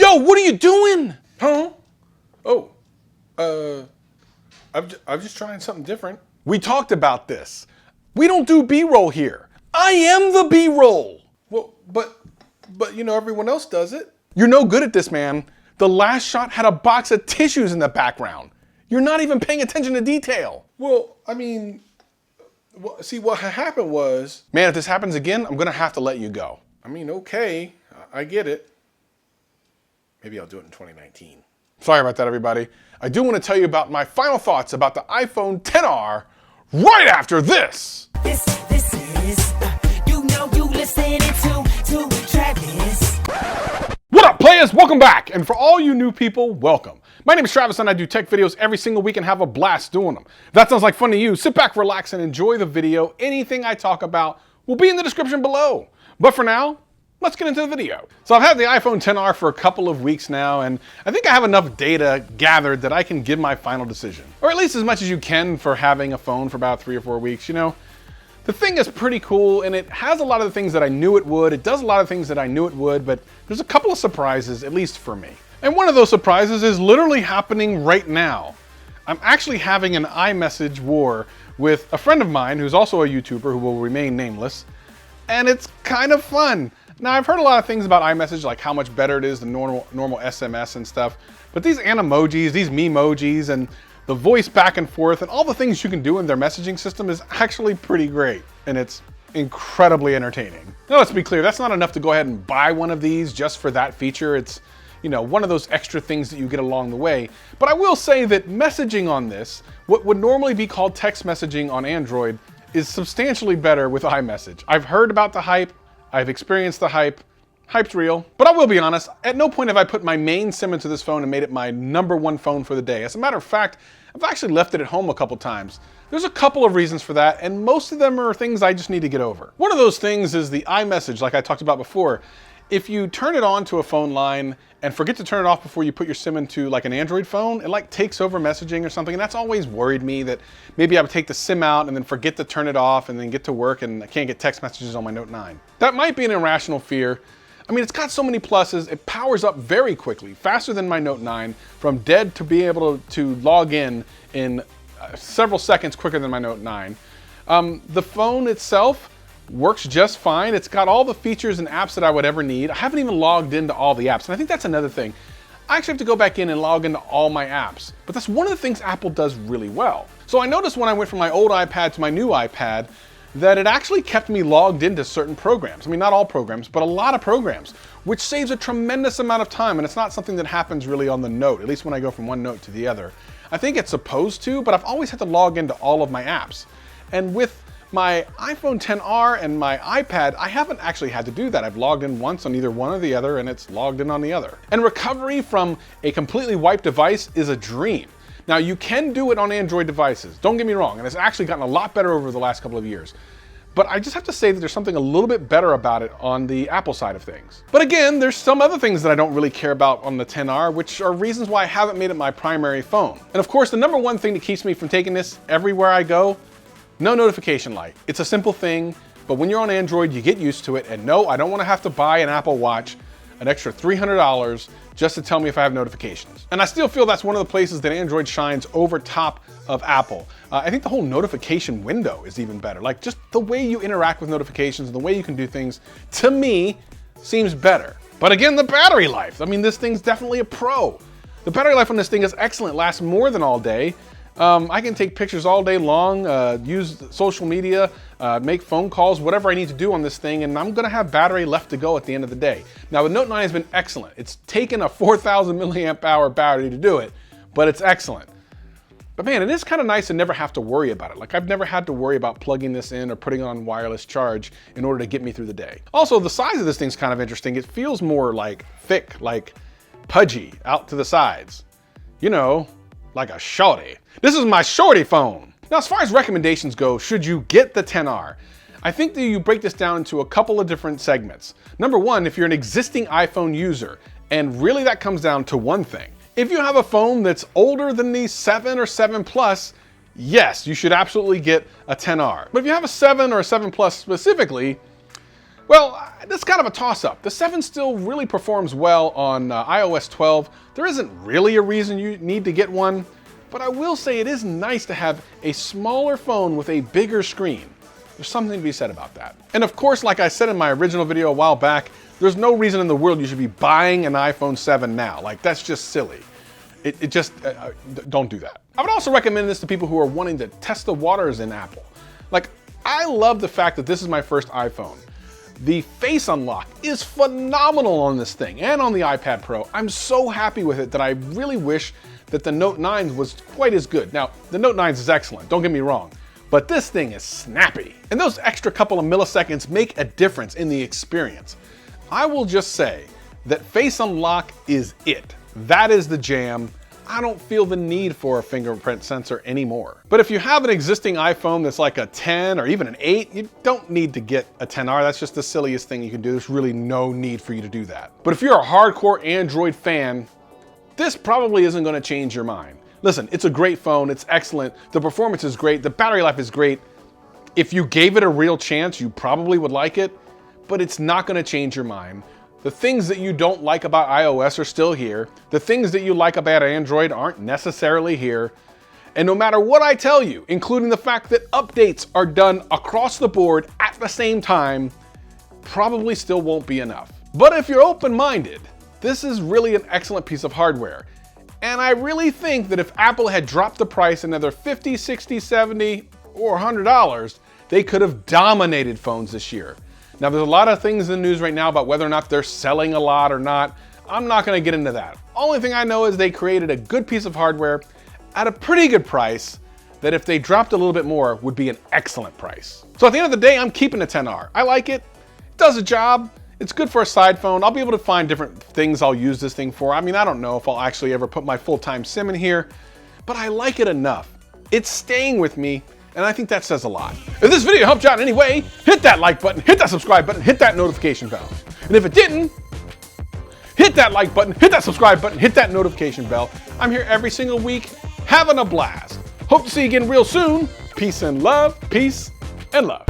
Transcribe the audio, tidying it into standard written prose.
Yo, what are you doing? Huh? Oh, I'm just trying something different. We talked about this. We don't do B-roll here. I am the B-roll. Well, but you know, everyone else does it. You're no good at this, man. The last shot had a box of tissues in the background. You're not even paying attention to detail. Well, I mean, see, what happened was... Man, if this happens again, I'm gonna have to let you go. I mean, okay, I get it. Maybe I'll do it in 2019. Sorry about that, everybody. I do want to tell you about my final thoughts about the iPhone XR right after this. This is, you know you listening to Travis. What up, players? Welcome back. And for all you new people, welcome. My name is Travis and I do tech videos every single week and have a blast doing them. If that sounds like fun to you, sit back, relax, and enjoy the video. Anything I talk about will be in the description below. But for now, let's get into the video. So I've had the iPhone XR for a couple of weeks now, and I think I have enough data gathered that I can give my final decision. Or at least as much as you can for having a phone for about 3 or 4 weeks. You know, the thing is pretty cool, and it has a lot of the things that I knew it would. It does a lot of things that I knew it would, but there's a couple of surprises, at least for me. And one of those surprises is literally happening right now. I'm actually having an iMessage war with a friend of mine who's also a YouTuber who will remain nameless, and it's kind of fun. Now, I've heard a lot of things about iMessage, like how much better it is than normal SMS and stuff, but these animojis, these memojis, and the voice back and forth, and all the things you can do in their messaging system is actually pretty great, and it's incredibly entertaining. Now, let's be clear, that's not enough to go ahead and buy one of these just for that feature. It's, you know, one of those extra things that you get along the way. But I will say that messaging on this, what would normally be called text messaging on Android, is substantially better with iMessage. I've heard about the hype, I've experienced the hype. Hype's real, but I will be honest, at no point have I put my main SIM into this phone and made it my #1 phone for the day. As a matter of fact, I've actually left it at home a couple times. There's a couple of reasons for that, and most of them are things I just need to get over. One of those things is the iMessage, like I talked about before. If you turn it on to a phone line and forget to turn it off before you put your SIM into like an Android phone, it like takes over messaging or something, and that's always worried me that maybe I would take the SIM out and then forget to turn it off and then get to work and I can't get text messages on my Note 9. That might be an irrational fear. I mean, it's got so many pluses. It powers up very quickly, faster than my Note 9, from dead to be able to log in several seconds quicker than my Note 9. The phone itself works just fine. It's got all the features and apps that I would ever need. I haven't even logged into all the apps, and I think that's another thing. I actually have to go back in and log into all my apps, but that's one of the things Apple does really well. So I noticed when I went from my old iPad to my new iPad that it actually kept me logged into certain programs. I mean, not all programs, but a lot of programs, which saves a tremendous amount of time, and it's not something that happens really on the Note, at least when I go from one Note to the other. I think it's supposed to, but I've always had to log into all of my apps. And with my iPhone XR and my iPad, I haven't actually had to do that. I've logged in once on either one or the other, and it's logged in on the other. And recovery from a completely wiped device is a dream. Now, you can do it on Android devices, don't get me wrong, and it's actually gotten a lot better over the last couple of years. But I just have to say that there's something a little bit better about it on the Apple side of things. But again, there's some other things that I don't really care about on the XR, which are reasons why I haven't made it my primary phone. And of course, the #1 thing that keeps me from taking this everywhere I go, no notification light. It's a simple thing, but when you're on Android, you get used to it. And no, I don't want to have to buy an Apple Watch, an extra $300 just to tell me if I have notifications. And I still feel that's one of the places that Android shines over top of Apple. I think the whole notification window is even better. Like just the way you interact with notifications and the way you can do things, to me, seems better. But again, the battery life. I mean, this thing's definitely a pro. The battery life on this thing is excellent, lasts more than all day. I can take pictures all day long, use social media, make phone calls, whatever I need to do on this thing, and I'm gonna have battery left to go at the end of the day. Now, the Note 9 has been excellent. It's taken a 4,000 milliamp hour battery to do it, but it's excellent. But man, it is kind of nice to never have to worry about it. Like I've never had to worry about plugging this in or putting it on wireless charge in order to get me through the day. Also, the size of this thing's kind of interesting. It feels more like thick, like pudgy out to the sides. You know, like a shorty. This is my shorty phone. Now, as far as recommendations go, should you get the XR? I think that you break this down into a couple of different segments. #1, if you're an existing iPhone user, and really that comes down to one thing. If you have a phone that's older than the 7 or 7 Plus, yes, you should absolutely get a XR. But if you have a 7 or a 7 Plus specifically, Well, that's kind of a toss-up. The 7 still really performs well on iOS 12. There isn't really a reason you need to get one, but I will say it is nice to have a smaller phone with a bigger screen. There's something to be said about that. And of course, like I said in my original video a while back, there's no reason in the world you should be buying an iPhone 7 now. Like, that's just silly. Don't do that. I would also recommend this to people who are wanting to test the waters in Apple. Like, I love the fact that this is my first iPhone. The face unlock is phenomenal on this thing and on the iPad Pro. I'm so happy with it that I really wish that the Note 9 was quite as good. Now, the Note 9 is excellent, don't get me wrong, but this thing is snappy. And those extra couple of milliseconds make a difference in the experience. I will just say that face unlock is it. That is the jam. I don't feel the need for a fingerprint sensor anymore. But if you have an existing iPhone that's like a 10 or even an 8, you don't need to get a XR. That's just the silliest thing you can do. There's really no need for you to do that. But if you're a hardcore Android fan, this probably isn't going to change your mind. Listen, it's a great phone. It's excellent. The performance is great. The battery life is great. If you gave it a real chance, you probably would like it, but it's not going to change your mind. The things that you don't like about iOS are still here. The things that you like about Android aren't necessarily here. And no matter what I tell you, including the fact that updates are done across the board at the same time, probably still won't be enough. But if you're open-minded, this is really an excellent piece of hardware. And I really think that if Apple had dropped the price another $50, $60, $70, or $100, they could have dominated phones this year. Now, there's a lot of things in the news right now about whether or not they're selling a lot or not. I'm not going to get into that. Only thing I know is they created a good piece of hardware at a pretty good price that if they dropped a little bit more would be an excellent price. So at the end of the day, I'm keeping the XR. I like it. It does a job. It's good for a side phone. I'll be able to find different things I'll use this thing for. I mean, I don't know if I'll actually ever put my full-time SIM in here, but I like it enough. It's staying with me. And I think that says a lot. If this video helped you out in any way, hit that like button, hit that subscribe button, hit that notification bell. And if it didn't, hit that like button, hit that subscribe button, hit that notification bell. I'm here every single week, having a blast. Hope to see you again real soon. Peace and love, peace and love.